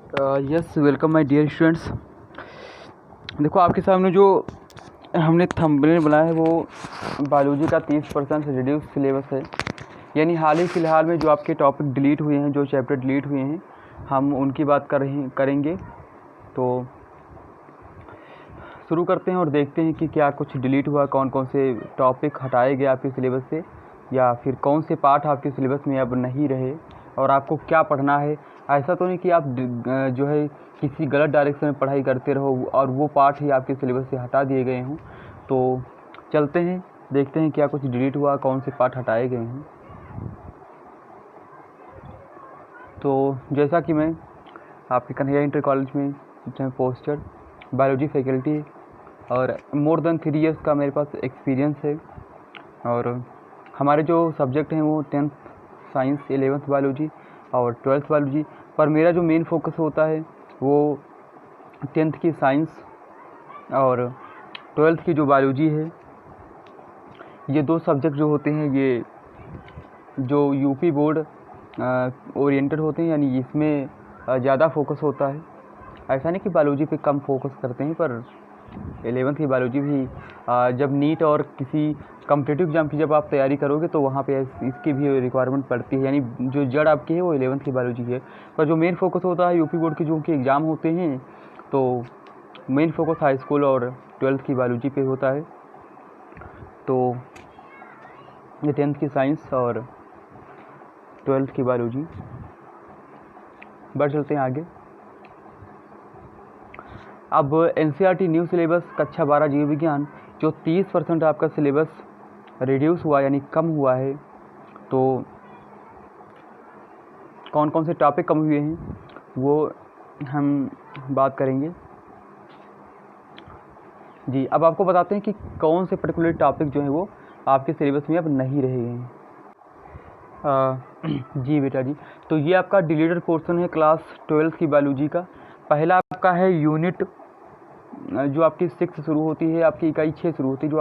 Yes welcome my dear students. देखो आपके सामने जो हमने थंबनेल बनाया है वो बायोलॉजी का 30% से रिड्यूस सिलेबस है। यानी हाल ही फ़िलहाल में जो आपके टॉपिक डिलीट हुए हैं, जो चैप्टर डिलीट हुए हैं, हम उनकी बात करेंगे। तो शुरू करते हैं और देखते हैं कि क्या कुछ डिलीट हुआ, कौन कौन से टॉपिक हटाए गए आपके सिलेबस से, या फिर कौन से पार्ट आपके सिलेबस में अब नहीं रहे और आपको क्या पढ़ना है। ऐसा तो नहीं कि आप जो है किसी गलत डायरेक्शन में पढ़ाई करते रहो और वो पार्ट ही आपके सिलेबस से हटा दिए गए हों। तो चलते हैं, देखते हैं क्या कुछ डिलीट हुआ, कौन से पार्ट हटाए गए हैं। तो जैसा कि मैं आपके कन्हैया इंटर कॉलेज में पोस्टर बायोलॉजी फैकल्टी और मोर देन 3 इयर्स का मेरे पास एक्सपीरियंस है। और हमारे जो सब्जेक्ट हैं वो 10th साइंस, 11th बायोलॉजी और 12th बायोलॉजी, पर मेरा जो मेन फोकस होता है वो 10th की साइंस और 12th की जो बायोलॉजी है। ये दो सब्जेक्ट जो होते हैं ये जो यूपी बोर्ड ओरिएंटेड होते हैं, यानी इसमें ज़्यादा फोकस होता है। ऐसा नहीं कि बायोलॉजी पे कम फोकस करते हैं, पर 11th की बायोलॉजी भी जब नीट और किसी कॉम्पिटिटिव एग्जाम की जब आप तैयारी करोगे तो वहाँ पे इसकी भी रिक्वायरमेंट पड़ती है। यानी जो जड़ आपकी है वो 11th की बायोलॉजी है, पर जो मेन फोकस होता है यूपी बोर्ड के जो उनके एग्ज़ाम होते हैं तो मेन फोकस हाई स्कूल और 12th की बायोलॉजी पे होता है। तो ये 10th की साइंस और 12th की बायोलॉजी। बढ़ चलते हैं आगे। अब एनसीईआरटी न्यू सिलेबस कक्षा 12 जीव विज्ञान जो 30% आपका सिलेबस रिड्यूस हुआ यानी कम हुआ है। तो कौन कौन से टॉपिक कम हुए हैं वो हम बात करेंगे जी। अब आपको बताते हैं कि कौन से पर्टिकुलर टॉपिक जो हैं वो आपके सिलेबस में अब नहीं रहे हैं। जी बेटा जी, तो ये आपका डिलीटेड पोर्शन है क्लास 12th की बायोलॉजी का। पहला आपका है यूनिट जो आपकी 6 शुरू होती है, आपकी इकाई 6 शुरू होती है।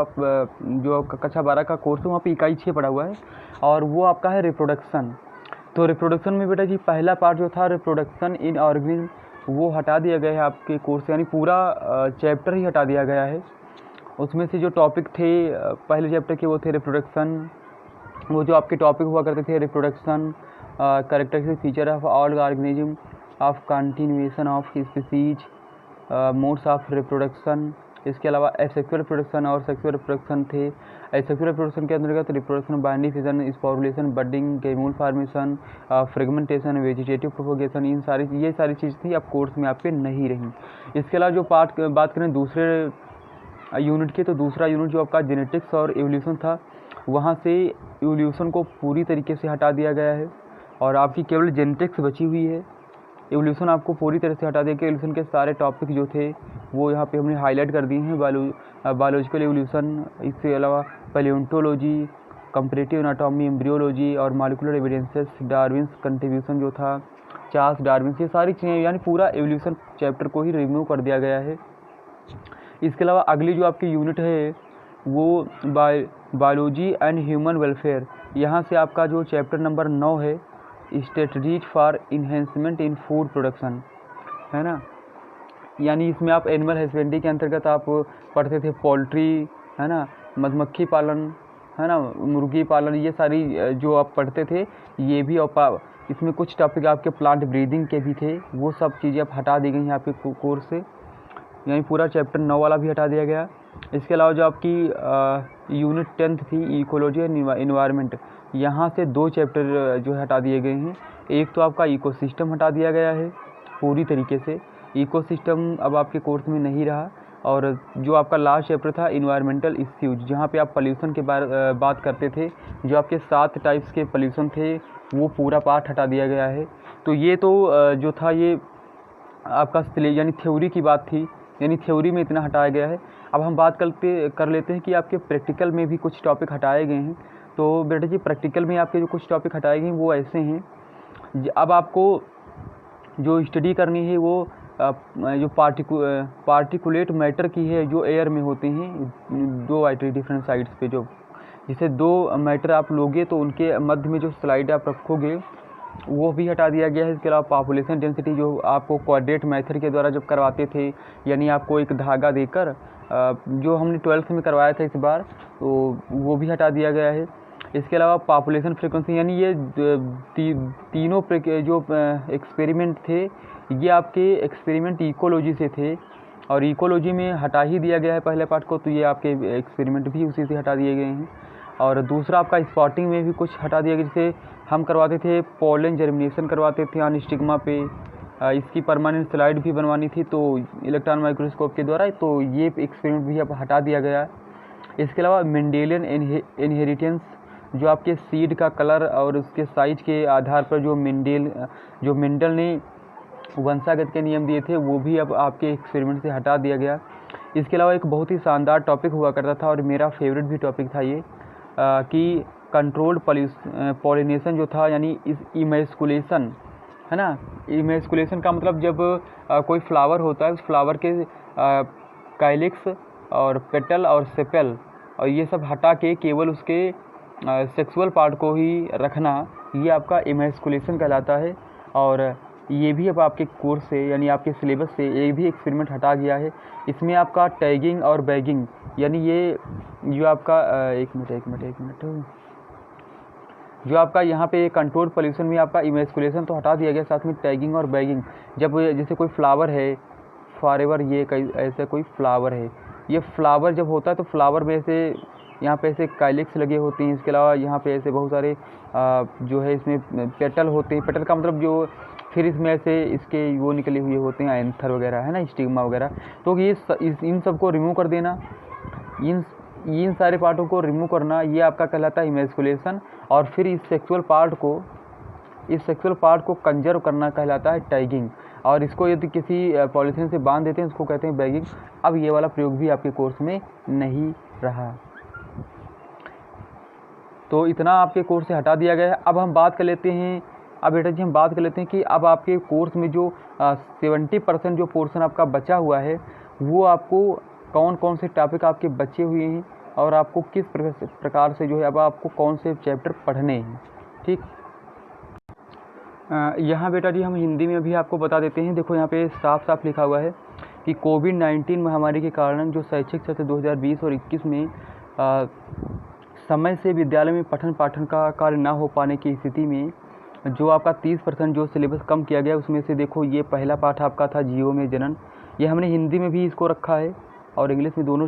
जो कक्षा 12 का कोर्स है वहाँ पे इकाई 6 पड़ा हुआ है और वो आपका है रिप्रोडक्शन। तो रिप्रोडक्शन में बेटा जी पहला पार्ट जो था रिप्रोडक्शन इन ऑर्गेनिज्म वो हटा दिया गया है आपके कोर्स से, यानी पूरा चैप्टर ही हटा दिया गया है। उसमें से जो टॉपिक थे पहले चैप्टर के वो थे रिप्रोडक्शन। वो जो आपके टॉपिक हुआ करते थे reproduction, characteristic feature of all organism, of continuation of species, modes of reproduction. इसके अलावा एसेक्सुअल रिप्रोडक्शन और सेक्सुअल रिप्रोडक्शन थे। एसेक्सुअल रिप्रोडक्शन के अंतर्गत reproduction by fission, sporulation, budding, gemmule formation, fragmentation, vegetative propagation, ये सारी चीज़ थी अब कोर्स में आपके नहीं रही। इसके अलावा जो पार्ट बात करें दूसरे यूनिट की, तो दूसरा यूनिट जो आपका जेनेटिक्स और एवोल्यूशन था, वहाँ से एवोल्यूशन को पूरी तरीके से हटा दिया गया है और आपकी केवल जेनेटिक्स बची हुई है। एवोल्यूशन आपको पूरी तरह से हटा दिया गया। एवोल्यूशन के सारे टॉपिक जो थे वो यहाँ पे हमने हाईलाइट कर दिए हैं। बायोलॉजिकल एवोल्यूशन, इसके अलावा पैलियोंटोलॉजी, कंपैरेटिव एनाटॉमी, एम्ब्रियोलॉजी और मॉलिक्यूलर एविडेंसेस, डार्विन्स कंट्रीब्यूशन जो था, चार्ल्स डार्विन, ये सारी चीज़ें यानी पूरा एवोल्यूशन चैप्टर को ही रिमूव कर दिया गया है। इसके अलावा अगली जो आपकी यूनिट है वो बायोलॉजी एंड ह्यूमन वेलफेयर, यहाँ से आपका जो चैप्टर नंबर 9 है strategies for enhancement in food production, है ना। यानी इसमें आप एनिमल हस्बेंड्री के अंतर्गत आप पढ़ते थे पोल्ट्री, है ना, मधुमक्खी पालन, है ना, मुर्गी पालन, ये सारी जो आप पढ़ते थे ये भी। और इसमें कुछ टॉपिक आपके प्लांट ब्रीदिंग के भी थे, वो सब चीज़ें अब हटा दी गई हैं आपके कोर्स से, यानी पूरा चैप्टर 9 वाला भी हटा दिया गया। इसके अलावा जो आपकी यूनिट 10th थी इकोलॉजी एंड इन्वायरमेंट, यहाँ से 2 चैप्टर जो है हटा दिए गए हैं। एक तो आपका इकोसिस्टम हटा दिया गया है पूरी तरीके से, इकोसिस्टम अब आपके कोर्स में नहीं रहा। और जो आपका लास्ट चैप्टर था इन्वायरमेंटल इश्यूज, जहाँ पे आप पोल्यूशन के बात करते थे, जो आपके 7 टाइप्स के पोल्यूशन थे वो पूरा पार्ट हटा दिया गया है। तो ये तो जो था ये आपका यानी थ्योरी की बात थी, यानी थ्योरी में इतना हटाया गया है। अब हम बात कर लेते हैं कि आपके प्रैक्टिकल में भी कुछ टॉपिक हटाए गए हैं। तो बेटा जी प्रैक्टिकल में आपके जो कुछ टॉपिक हटाए गए हैं वो ऐसे हैं। अब आपको जो स्टडी करनी है वो जो पार्टिकुलेट मैटर की है, जो एयर में होते हैं 2 डिफरेंट साइड्स पे, जो जैसे 2 मैटर आप लोगे तो उनके मध्य में जो स्लाइड आप रखोगे वो भी हटा दिया गया है। इसके अलावा पॉपुलेशन डेंसिटी जो आपको क्वाड्रेट मेथड के द्वारा जब करवाते थे, यानी आपको एक धागा देकर जो हमने 12th में करवाया था इस बार, तो वो भी हटा दिया गया है। इसके अलावा पॉपुलेशन फ्रीक्वेंसी, यानी ये तीनों जो एक्सपेरिमेंट थे, ये आपके एक्सपेरिमेंट इकोलॉजी से थे, और इकोलॉजी में हटा ही दिया गया है पहले पार्ट को, तो ये आपके एक्सपेरिमेंट भी उसी से हटा दिए गए हैं। और दूसरा आपका स्पॉटिंग में भी कुछ हटा दिया गया, जैसे हम करवाते थे पोलन जर्मिनेशन करवाते थे ऑन स्टिग्मा पे, इसकी परमानेंट स्लाइड भी बनवानी थी तो इलेक्ट्रॉन माइक्रोस्कोप के द्वारा, तो ये एक्सपेरिमेंट भी अब हटा दिया गया है। इसके अलावा मेंडेलियन इनहेरिटेंस, जो आपके सीड का कलर और उसके साइज के आधार पर जो मेंडल ने वंशागत के नियम दिए थे, वो भी अब आपके एक्सपेरिमेंट से हटा दिया गया। इसके अलावा एक बहुत ही शानदार टॉपिक हुआ करता था, और मेरा फेवरेट भी टॉपिक था ये, कि कंट्रोल्ड पॉलिनेशन जो था, यानी इस इमेस्कुलेशन, है ना। इमेस्कुलेशन का मतलब जब कोई फ्लावर होता है, उस फ्लावर के काइलिक्स और पेटल और सेपल और ये सब हटा के केवल उसके सेक्सुअल पार्ट को ही रखना, ये आपका इमेस्कुलेशन कहलाता है। और ये भी अब आपके कोर्स से, यानी आपके सिलेबस से ये भी एक्सपेरिमेंट हटा गया है। इसमें आपका टैगिंग और बैगिंग, यानी ये जो आपका एक मिनट जो आपका यहाँ पे कंट्रोल पॉल्यूशन में आपका इमेस्कुलेशन तो हटा दिया गया, साथ में टैगिंग और बैगिंग। जब जैसे कोई फ्लावर है, फॉरएवर ये ऐसे कोई फ्लावर है, ये फ्लावर जब होता है तो फ्लावर में ऐसे यहाँ पे ऐसे काइलिक्स लगे होते हैं। इसके अलावा यहाँ पे ऐसे बहुत सारे जो है इसमें पेटल होते हैं। पेटल का मतलब जो फिर इसमें ऐसे इसके वो निकले हुए होते हैं, एंथर वगैरह, है ना, स्टिग्मा वगैरह। तो ये इन सब को रिमूव कर देना, इन सारे पार्टों को रिमूव करना, ये आपका कहलाता है इमेस्कुलेशन। और फिर इस सेक्सुअल पार्ट को कंजर्व करना कहलाता है टैगिंग। और इसको यदि किसी पॉलीथीन से बांध देते हैं, उसको कहते हैं बैगिंग। अब ये वाला प्रयोग भी आपके कोर्स में नहीं रहा, तो इतना आपके कोर्स से हटा दिया गया है। अब हम बात कर लेते हैं, अब बेटा जी हम बात कर लेते हैं कि अब आपके कोर्स में जो 70% जो पोर्शन आपका बचा हुआ है, वो आपको कौन कौन से टॉपिक आपके बचे हुए हैं, और आपको किस प्रकार से जो है अब आपको कौन से चैप्टर पढ़ने हैं। ठीक, यहाँ बेटा जी हम हिंदी में भी आपको बता देते हैं। देखो यहाँ पे साफ साफ लिखा हुआ है कि कोविड-19 महामारी के कारण जो शैक्षिक सत्र 2020 और 21 में समय से विद्यालय में पठन पाठन का कार्य ना हो पाने की स्थिति में जो आपका 30% जो सिलेबस कम किया गया, उसमें से देखो ये पहला पाठ आपका था जीओ में जनन, ये हमने हिंदी में भी इसको रखा है और इंग्लिश में, दोनों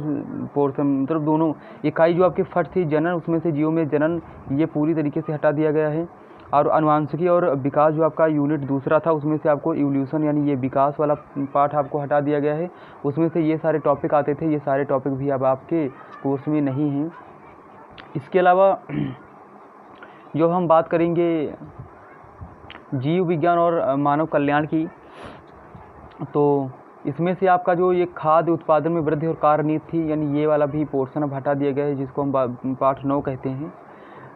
पोर्शन मतलब दोनों इकाई जो आपकी फर्स्ट थी जनन, उसमें से जीओ में जनन ये पूरी तरीके से हटा दिया गया है। और अनुवांशिकी और विकास जो आपका यूनिट दूसरा था, उसमें से आपको इवोल्यूशन यानी ये विकास वाला पार्ट आपको हटा दिया गया है। उसमें से ये सारे टॉपिक आते थे, ये सारे टॉपिक भी अब आपके कोर्स में नहीं हैं। इसके अलावा जो हम बात करेंगे जीव विज्ञान और मानव कल्याण की, तो इसमें से आपका जो ये खाद्य उत्पादन में वृद्धि और कार्य नीति थी, यानी ये वाला भी पोर्शन अब हटा दिया गया है, जिसको हम पाठ 9 कहते हैं,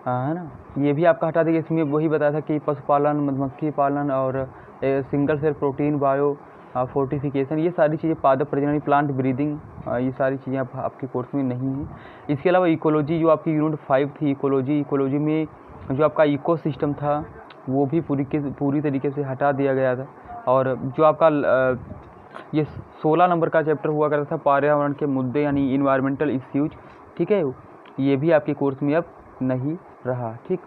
है ना। ये भी आपका हटा दिया। इसमें वही बताया था कि पशुपालन, मधुमक्खी पालन और single cell protein bio fortification, ये सारी चीज़ें, पादप प्रजनन, प्लांट ब्रीदिंग, ये सारी चीज़ें आपके कोर्स में नहीं हैं। इसके अलावा इकोलॉजी जो आपकी यूनिट 5 थी, इकोलॉजी में जो आपका इकोसिस्टम था वो भी पूरी तरीके से हटा दिया गया था। और जो आपका ये 16 नंबर का चैप्टर हुआ करता था पर्यावरण के मुद्दे यानी इन्वायरमेंटल इश्यूज, ठीक है, ये भी आपके कोर्स में अब नहीं रहा। ठीक,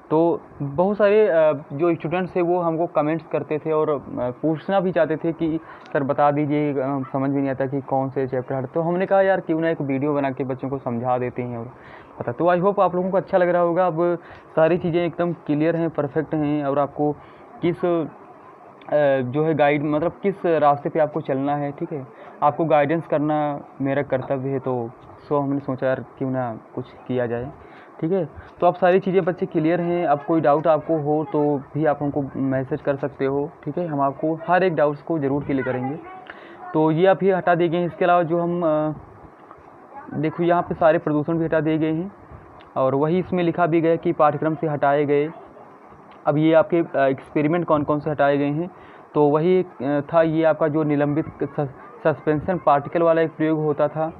तो बहुत सारे जो स्टूडेंट्स थे वो हमको कमेंट्स करते थे और पूछना भी चाहते थे कि सर बता दीजिए, समझ में नहीं आता कि कौन से चैप्टर हट। तो हमने कहा यार क्यों ना एक वीडियो बना के बच्चों को समझा देते हैं और पता। तो आई होप आप लोगों को अच्छा लग रहा होगा। अब सारी चीज़ें एकदम क्लियर हैं, परफेक्ट हैं, और आपको किस जो है गाइड मतलब किस रास्ते पे आपको चलना है, ठीक है, आपको गाइडेंस करना मेरा कर्तव्य है। तो हमने सोचा यार क्यों ना कुछ किया जाए, ठीक है। तो आप सारी चीज़ें बच्चे क्लियर हैं। अब कोई डाउट आपको हो तो भी आप हमको मैसेज कर सकते हो, ठीक है, हम आपको हर एक डाउट्स को ज़रूर क्लियर करेंगे। तो ये आप ये हटा दिए गए हैं। इसके अलावा जो हम देखो यहाँ पे सारे प्रदूषण भी हटा दिए गए हैं, और वही इसमें लिखा भी गया कि पाठ्यक्रम से हटाए गए। अब ये आपके एक्सपेरिमेंट कौन कौन से हटाए गए हैं, तो वही था ये आपका जो निलंबित सस्पेंशन पार्टिकल वाला एक प्रयोग होता था,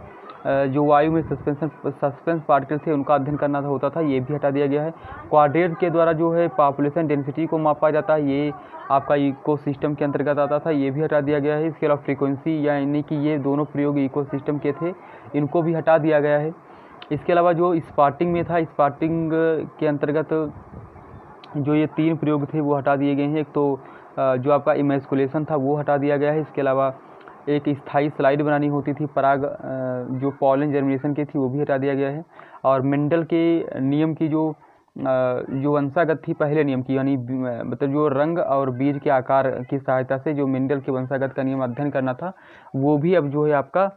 जो वायु में सस्पेंस पार्टिकल थे उनका अध्ययन करना होता था, ये भी हटा दिया गया है। क्वाड्रेंट के द्वारा जो है पॉपुलेशन डेंसिटी को मापा जाता है, ये आपका इकोसिस्टम के अंतर्गत आता था, ये भी हटा दिया गया है। इसके अलावा फ्रीक्वेंसी यानी कि ये दोनों प्रयोग इकोसिस्टम के थे, इनको भी हटा दिया गया है। इसके अलावा जो स्पार्टिंग में था, स्पार्टिंग के अंतर्गत जो ये 3 प्रयोग थे वो हटा दिए गए हैं। एक तो जो आपका इमेस्कुलेशन था वो हटा दिया गया है। इसके अलावा एक स्थायी स्लाइड बनानी होती थी पराग जो पॉलन जर्मिनेशन की थी वो भी हटा दिया गया है। और मेंडल के नियम की जो वंशागत थी पहले नियम की, यानी मतलब जो रंग और बीज के आकार की सहायता से जो मेंडल के वंशागत का नियम अध्ययन करना था वो भी अब जो है आपका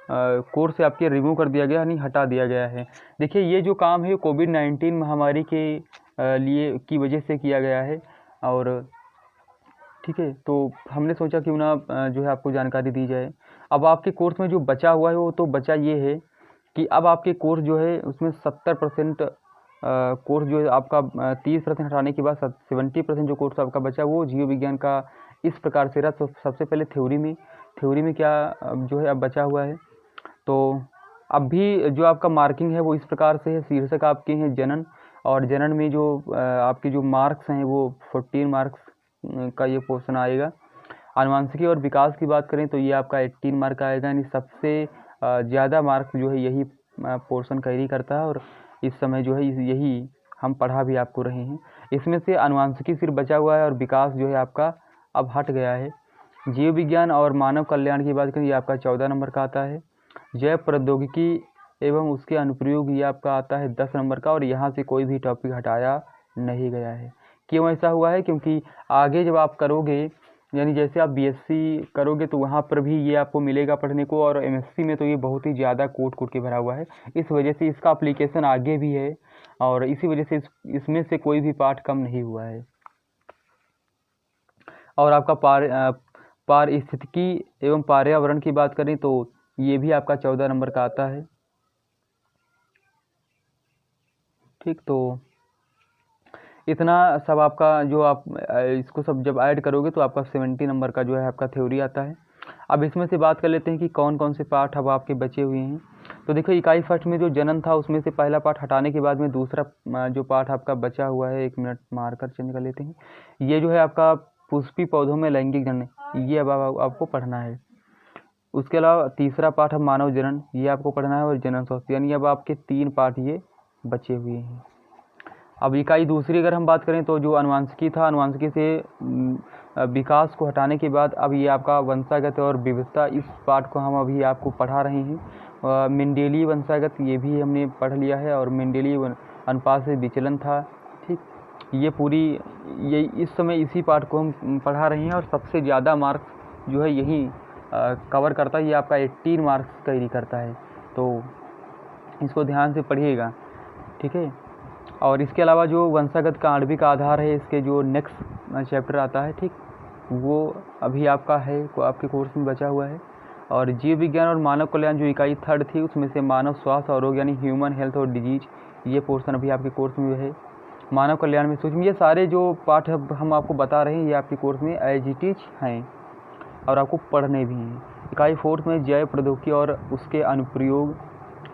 कोर्स से आपके रिमूव कर दिया गया, यानी हटा दिया गया है। देखिए ये जो काम है कोविड-19 महामारी के लिए की वजह से किया गया है। और ठीक है, तो हमने सोचा क्यों ना जो है आपको जानकारी दी जाए। अब आपके कोर्स में जो बचा हुआ है वो तो बचा ये है कि अब आपके कोर्स जो है उसमें 70% कोर्स जो है आपका 30% हटाने के बाद 70% जो कोर्स आपका बचा वो जीव विज्ञान का इस प्रकार से रहा। तो सबसे पहले थ्योरी में क्या जो है अब बचा हुआ है, तो अब भी जो आपका मार्किंग है वो इस प्रकार से है। शीर्षक आपके हैं जनन, और जनन में जो आपके जो मार्क्स हैं वो 14 मार्क्स का ये पोर्शन आएगा। आनुवांशिकी और विकास की बात करें तो ये आपका 18 मार्क का आएगा, यानी सबसे ज़्यादा मार्क्स जो है यही पोर्शन कैरी करता है। और इस समय जो है यही हम पढ़ा भी आपको रहे हैं। इसमें से आनुवांशिकी सिर्फ बचा हुआ है और विकास जो है आपका अब हट गया है। जीव विज्ञान और मानव कल्याण की बात करें ये आपका 14 नंबर का आता है। जैव प्रौद्योगिकी एवं उसके अनुप्रयोग ये आपका आता है 10 नंबर का, और यहाँ से कोई भी टॉपिक हटाया नहीं गया है। क्यों ऐसा हुआ है? क्योंकि आगे जब आप करोगे, यानी जैसे आप बीएससी करोगे तो वहाँ पर भी ये आपको मिलेगा पढ़ने को, और एमएससी में तो ये बहुत ही ज़्यादा कोट के भरा हुआ है। इस वजह से इसका एप्लीकेशन आगे भी है, और इसी वजह से इसमें से कोई भी पार्ट कम नहीं हुआ है। और आपका पारिस्थितिकी एवं पर्यावरण की बात करें तो ये भी आपका 14 नंबर का आता है। ठीक, तो इतना सब आपका जो आप इसको सब जब ऐड करोगे तो आपका 70 नंबर का जो है आपका थ्योरी आता है। अब इसमें से बात कर लेते हैं कि कौन कौन से पार्ट अब आपके बचे हुए हैं। तो देखो इकाई फर्स्ट में जो जनन था उसमें से पहला पार्ट हटाने के बाद में दूसरा जो पार्ट आपका बचा हुआ है, 1 मिनट मार्कर चेंज कर लेते हैं। ये जो है आपका पुष्पी पौधों में लैंगिक जनन, ये अब आपको पढ़ना है। उसके अलावा तीसरा पार्ट है मानव जनन, ये आपको पढ़ना है, और जनन स्वास्थ्य, यानी अब आपके 3 पार्ट ये बचे हुए हैं। अब इकाई दूसरी अगर हम बात करें तो जो अनुवांशिकी था, अनुवांशिकी से विकास को हटाने के बाद अब ये आपका वंशागत और विविधता, इस पार्ट को हम अभी आपको पढ़ा रहे हैं। मेंडेलीय वंशागत ये भी हमने पढ़ लिया है, और मेंडेलीय अनुपात से विचलन था। ठीक, ये इस समय इसी पार्ट को हम पढ़ा रहे हैं, और सबसे ज़्यादा मार्क्स जो है यही कवर करता है। ये आपका 18 मार्क्स कैरी करता है, तो इसको ध्यान से पढ़िएगा। ठीक है, और इसके अलावा जो वंशागत का आणविक आधार है, इसके जो नेक्स्ट चैप्टर आता है, ठीक, वो अभी आपका है, को आपके कोर्स में बचा हुआ है। और जीव विज्ञान और मानव कल्याण जो इकाई थर्ड थी उसमें से मानव स्वास्थ्य और रोग, यानी ह्यूमन हेल्थ और डिजीज, ये पोर्शन अभी आपके कोर्स में है। मानव कल्याण में सूक्ष्म, ये सारे जो पाठ हम आपको बता रहे हैं ये आपके कोर्स में एज इट इज हैं, और आपको पढ़ने भी हैं। इकाई फोर्थ में जैव प्रौद्योगिकी और उसके अनुप्रयोग,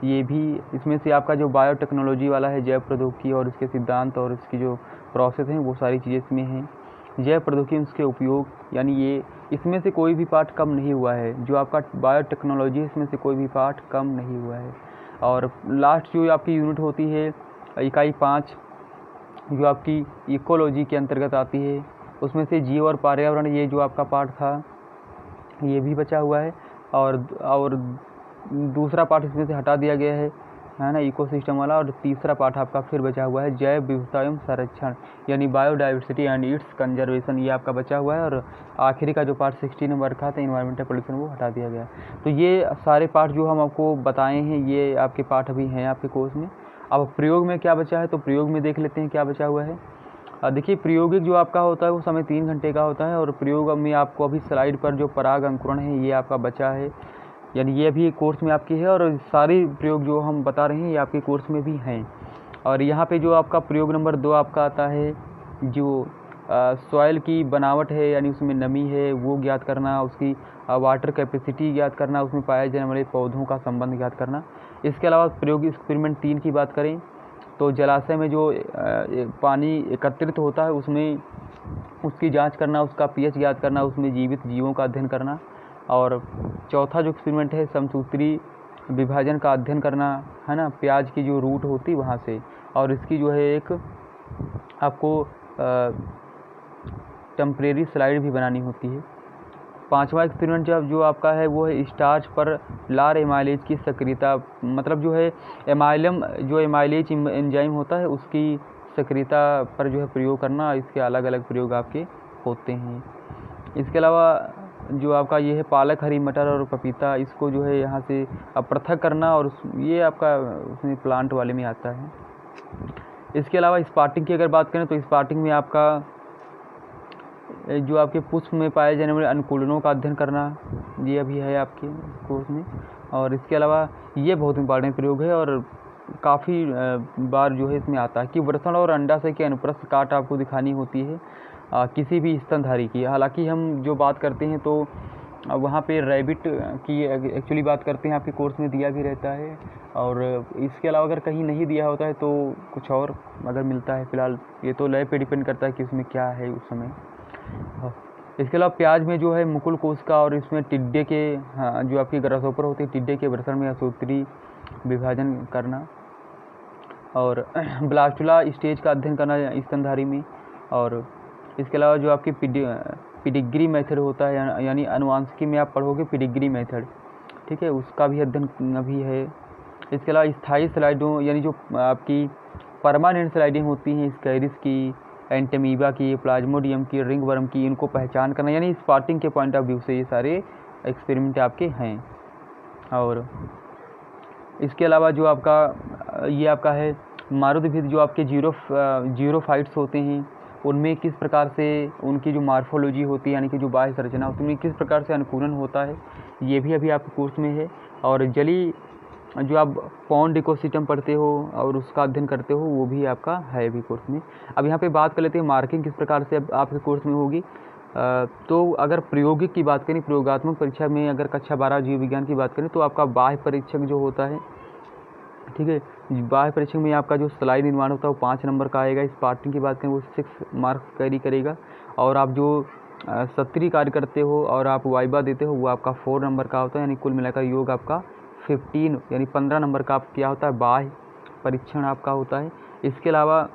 ये भी इसमें से आपका जो बायोटेक्नोलॉजी वाला है, जैव प्रौद्योगिकी और इसके सिद्धांत और इसकी जो प्रोसेस हैं वो सारी चीज़ें इसमें हैं। जैव प्रौद्योगिकी उसके उपयोग, यानी ये इसमें से कोई भी पार्ट कम नहीं हुआ है। जो आपका बायोटेक्नोलॉजी है इसमें से कोई भी पार्ट कम नहीं हुआ है। और लास्ट जो आपकी यूनिट होती है इकाई 5, जो आपकी इकोलॉजी के अंतर्गत आती है, उसमें से जीव और पर्यावरण, ये जो आपका पार्ट था ये भी बचा हुआ है। और दूसरा पार्ट इसमें से हटा दिया गया है ना, इकोसिस्टम वाला। और तीसरा पार्ट आपका फिर बचा हुआ है जैव विविधता एवं संरक्षण, यानी बायोडाइवर्सिटी एंड इट्स कंजर्वेशन, ये आपका बचा हुआ है। और आखिरी का जो पार्ट 16 नंबर का था इन्वायरमेंटल पोल्यूशन, वो हटा दिया गया। तो ये सारे पार्ट जो हम आपको बताए हैं ये आपके पार्ट अभी हैं आपके कोर्स में। अब प्रयोग में क्या बचा है, तो प्रयोग में देख लेते हैं क्या बचा हुआ है। देखिए प्रायोगिक जो आपका होता है वो समय 3 घंटे का होता है, और प्रयोग में आपको अभी स्लाइड पर जो पराग अंकुरण है ये आपका बचा है, यानी ये भी कोर्स में आपकी है। और सारी प्रयोग जो हम बता रहे हैं ये आपके कोर्स में भी हैं। और यहाँ पे जो आपका प्रयोग नंबर 2 आपका आता है, जो सॉइल की बनावट है यानी उसमें नमी है वो ज्ञात करना, उसकी वाटर कैपेसिटी ज्ञात करना, उसमें पाए जाने वाले पौधों का संबंध ज्ञात करना। इसके अलावा प्रयोग एक्सपेरिमेंट 3 की बात करें तो जलाशय में जो पानी एकत्रित होता है उसमें उसकी जांच करना, उसका पीएच ज्ञात करना, उसमें जीवित जीवों का अध्ययन करना। और चौथा जो एक्सपेरिमेंट है समसूत्री विभाजन का अध्ययन करना, है ना, प्याज की जो रूट होती है वहाँ से, और इसकी जो है एक आपको टेम्परेरी स्लाइड भी बनानी होती है। पांचवा एक्सपेरिमेंट जो आपका है वो है स्टार्च पर लार एमाइलेज की सक्रियता, मतलब जो है एमाइलम जो एमाइलेज एंजाइम होता है उसकी सक्रियता पर जो है प्रयोग करना। इसके अलग अलग प्रयोग आपके होते हैं। इसके अलावा जो आपका ये है पालक, हरी मटर और पपीता, इसको जो है यहाँ से पृथक करना, और ये आपका उसमें प्लांट वाले में आता है। इसके अलावा स्पार्टिंग की अगर बात करें तो स्पार्टिंग में आपका जो आपके पुष्प में पाए जाने वाले अनुकूलनों का अध्ययन करना, ये अभी है आपके कोर्स में। और इसके अलावा ये बहुत इंपॉर्टेंट प्रयोग है और काफ़ी बार जो है इसमें आता है कि वृषण और अंडाशय की अनुप्रस्थ काट आपको दिखानी होती है किसी भी स्तनधारी की। हालांकि हम जो बात करते हैं तो वहाँ पे रैबिट की एक्चुअली बात करते हैं, आपके कोर्स में दिया भी रहता है। और इसके अलावा अगर कहीं नहीं दिया होता है तो कुछ और अगर मिलता है, फ़िलहाल ये तो लैब पे डिपेंड करता है कि उसमें क्या है उस समय। इसके अलावा प्याज में जो है मुकुल कोशिका और इसमें टिड्डे के जो आपकी ग्रासहोपर होती है टिड्डे के वृषण में सूत्री विभाजन करना, और ब्लास्टुला स्टेज का अध्ययन करना स्तनधारी में। और इसके अलावा जो आपकी पिडिग्री मेथड होता है यानी अनुवांशिकी में आप पढ़ोगे पिडिग्री मेथड, ठीक है, उसका भी अध्ययन अभी है। इसके अलावा स्थायी स्लाइडों यानी जो आपकी परमानेंट स्लाइडिंग होती हैं स्कैरिस की, एंटेमीबा की, प्लाज्मोडियम की, रिंग वर्म की, इनको पहचान करना, यानी स्पॉटिंग के पॉइंट ऑफ व्यू से ये सारे एक्सपेरिमेंट आपके हैं। और इसके अलावा जो आपका ये आपका है मारुदभिद, जो आपके जीरोफाइट्स होते हैं उनमें किस प्रकार से उनकी जो मार्फोलॉजी होती है यानी कि जो बाह्य संरचना होती है उनमें किस प्रकार से अनुकूलन होता है, ये भी अभी आपके कोर्स में है। और जली जो आप पॉन्ड इकोसिस्टम पढ़ते हो और उसका अध्ययन करते हो वो भी आपका है अभी कोर्स में। अब यहाँ पे बात कर लेते हैं मार्किंग किस प्रकार से अब आपके कोर्स में होगी। तो अगर प्रयोगिक की बात करें, प्रयोगात्मक परीक्षा में अगर कक्षा 12 जीव विज्ञान की बात करें तो आपका बाह्य परीक्षक जो होता है, ठीक है, बाह्य परीक्षक में आपका जो स्लाइड निर्माण होता है वो 5 नंबर का आएगा। स्पार्टिंग की बात करें वो 6 मार्क्स कैरी करेगा। और आप जो सत्रीय कार्य करते हो और आप वाइबा देते हो वो आपका 4 नंबर का होता है, यानी कुल मिलाकर योग आपका 15 यानी 15 नंबर का आप क्या होता है बाह्य परीक्षण आपका होता है। इसके अलावा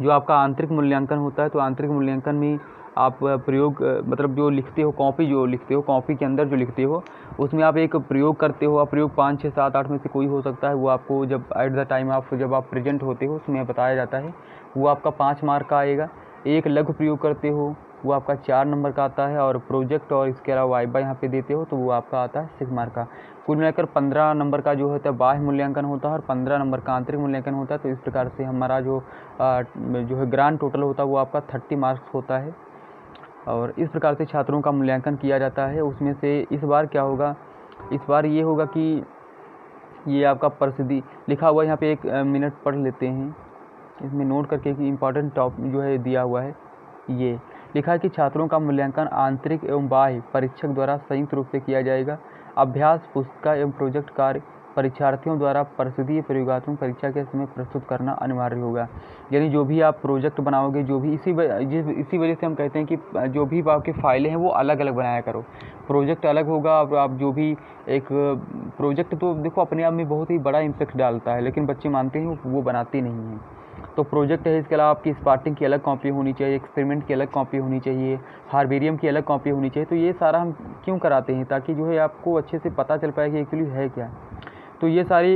जो आपका आंतरिक मूल्यांकन होता है तो आंतरिक मूल्यांकन में आप प्रयोग मतलब जो लिखते हो कॉपी के अंदर जो लिखते हो उसमें आप एक प्रयोग करते हो। आप प्रयोग 5, 6, 7, 8 में से कोई हो सकता है, वो आपको जब एट द टाइम आप जब आप प्रेजेंट होते हो उसमें बताया जाता है, वो आपका 5 मार्क का आएगा। एक लघु प्रयोग करते हो वो आपका 4 नंबर का आता है। और प्रोजेक्ट और इसके अलावा वाइबा यहाँ पे देते हो तो वो आपका आता है 6 मार्क का। कुल मिलाकर 15 नंबर का जो होता है बाह्य मूल्यांकन होता है और 15 नंबर का आंतरिक मूल्यांकन होता है। तो इस प्रकार से हमारा जो है ग्रांड टोटल होता है वो आपका 30 मार्क्स होता है। और इस प्रकार से छात्रों का मूल्यांकन किया जाता है। उसमें से इस बार क्या होगा, इस बार ये होगा कि ये आपका प्रसिद्धि लिखा हुआ है यहाँ पे 1 मिनट पढ़ लेते हैं, इसमें नोट करके कि इम्पॉर्टेंट टॉप जो है दिया हुआ है। ये लिखा है कि छात्रों का मूल्यांकन आंतरिक एवं बाह्य परीक्षक द्वारा संयुक्त रूप से किया जाएगा। अभ्यास पुस्तिका एवं प्रोजेक्ट कार्य परीक्षार्थियों द्वारा प्रसिद्धि प्रयोगात्मक परीक्षा के समय प्रस्तुत करना अनिवार्य होगा। यानी जो भी आप प्रोजेक्ट बनाओगे, जो भी इसी वजह से हम कहते हैं कि जो भी आपके फाइलें हैं वो अलग अलग बनाया करो। प्रोजेक्ट अलग होगा। आप जो भी एक प्रोजेक्ट तो देखो अपने आप में बहुत ही बड़ा इम्पैक्ट डालता है, लेकिन बच्चे मानते हैं वो बनाते नहीं हैं। तो प्रोजेक्ट है, इसके अलावा आपकी स्पार्टिंग की अलग कॉपी होनी चाहिए, एक्सपेरिमेंट की अलग कॉपी होनी चाहिए, हार्बेरियम की अलग कॉपी होनी चाहिए। तो ये सारा हम क्यों कराते हैं, ताकि जो है आपको अच्छे से पता चल पाए कि एक्चुअली है क्या। तो ये सारी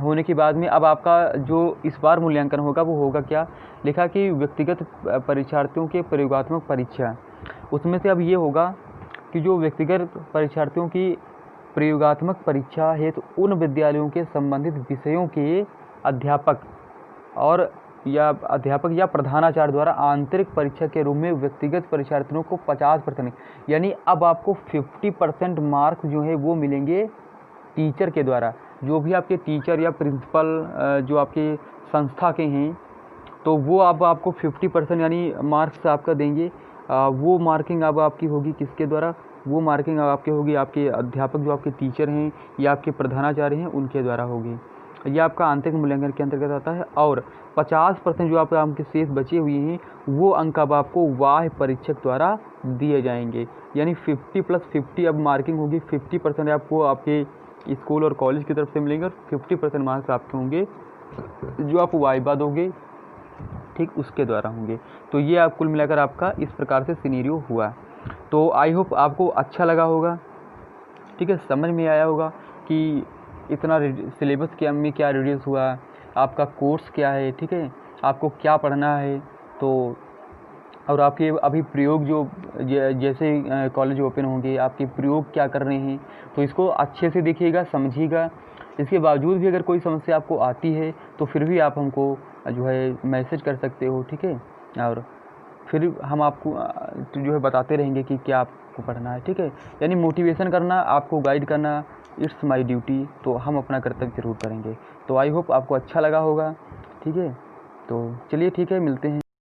होने के बाद में अब आपका जो इस बार मूल्यांकन होगा वो होगा क्या, लिखा कि व्यक्तिगत परीक्षार्थियों के प्रयोगात्मक परीक्षा। उसमें से अब ये होगा कि जो व्यक्तिगत परीक्षार्थियों की प्रयोगात्मक परीक्षा है तो उन विद्यालयों के संबंधित विषयों के अध्यापक या प्रधानाचार्य द्वारा आंतरिक परीक्षा के रूप में व्यक्तिगत परीक्षार्थियों को 50%, यानी अब आपको 50% मार्क्स जो है वो मिलेंगे टीचर के द्वारा। जो भी आपके टीचर या प्रिंसिपल जो आपके संस्था के हैं तो वो अब आपको 50% यानी मार्क्स आपका देंगे। वो मार्किंग अब आपकी होगी किसके द्वारा? वो मार्किंग अब आपकी होगी आपके अध्यापक जो आपके टीचर हैं या आपके प्रधानाचार्य हैं उनके द्वारा होगी। ये आपका आंतरिक मूल्यांकन के अंतर्गत आता है। और 50% जो आपके शेष बचे हुए हैं वो अंक अब आपको बाह्य परीक्षक द्वारा दिए जाएंगे। यानी 50 + 50 अब मार्किंग होगी। 50% आपको आपके स्कूल और कॉलेज की तरफ से मिलेंगे और 50% मार्क्स आपके होंगे जो आप वाइवा दोगे, ठीक, उसके द्वारा होंगे। तो ये आप कुल मिलाकर आपका इस प्रकार से सिनेरियो हुआ। तो आई होप आपको अच्छा लगा होगा, ठीक है, समझ में आया होगा कि इतना सिलेबस क्या में क्या रिड्यूस हुआ, आपका कोर्स क्या है, ठीक है, आपको क्या पढ़ना है। तो और आपके अभी प्रयोग जो जैसे कॉलेज ओपन होंगे आपके प्रयोग क्या कर रहे हैं, तो इसको अच्छे से देखिएगा, समझिएगा। इसके बावजूद भी अगर कोई समस्या आपको आती है तो फिर भी आप हमको जो है मैसेज कर सकते हो, ठीक है, और फिर हम आपको जो है बताते रहेंगे कि क्या आपको पढ़ना है, ठीक है। यानी मोटिवेशन करना, आपको गाइड करना, इट्स माय ड्यूटी। तो हम अपना कर्तव्य ज़रूर करेंगे। तो आई होप आपको अच्छा लगा होगा, ठीक है। तो चलिए ठीक है, मिलते हैं।